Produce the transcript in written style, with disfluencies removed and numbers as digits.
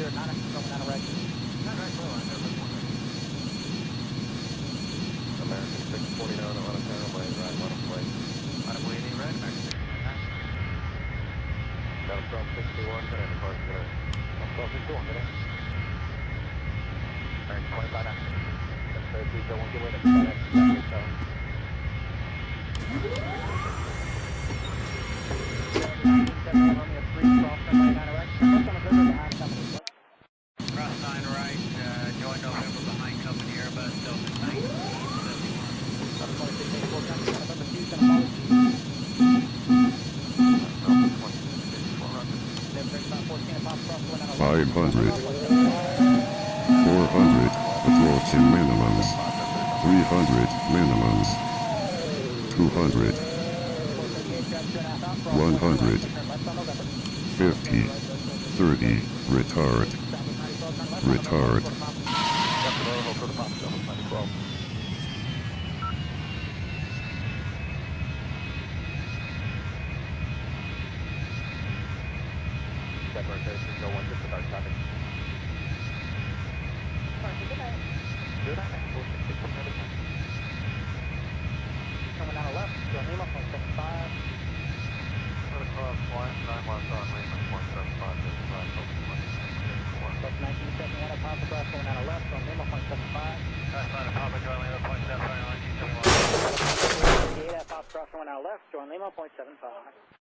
American 649 on a Paranoid, right, on a plate. Got a from 61, good at the park, good at. From 61, good at. American 25 now. That's 301, get away, that's 5. Cross 9 right, join November behind company Airbus Delta 1971. 500, 400, approaching minimums, 300 minimums, 200, 100, 50, 30, retard, retard. Denver 3301, just the dark traffic. Good night. Good night, man. Bullshit 16 at a time. Coming down the left, John Lima, 0.75. Cut across, line 9 left on Lima, 0.75, there's a black open to left, 1971. Left 1971 at Papa Cross, going down the left, John Lima, 0.75. Cross 9 Papa, join Lima 0.75, 1971. 88 at Papa Cross, going down the left, John Lima, 0.75.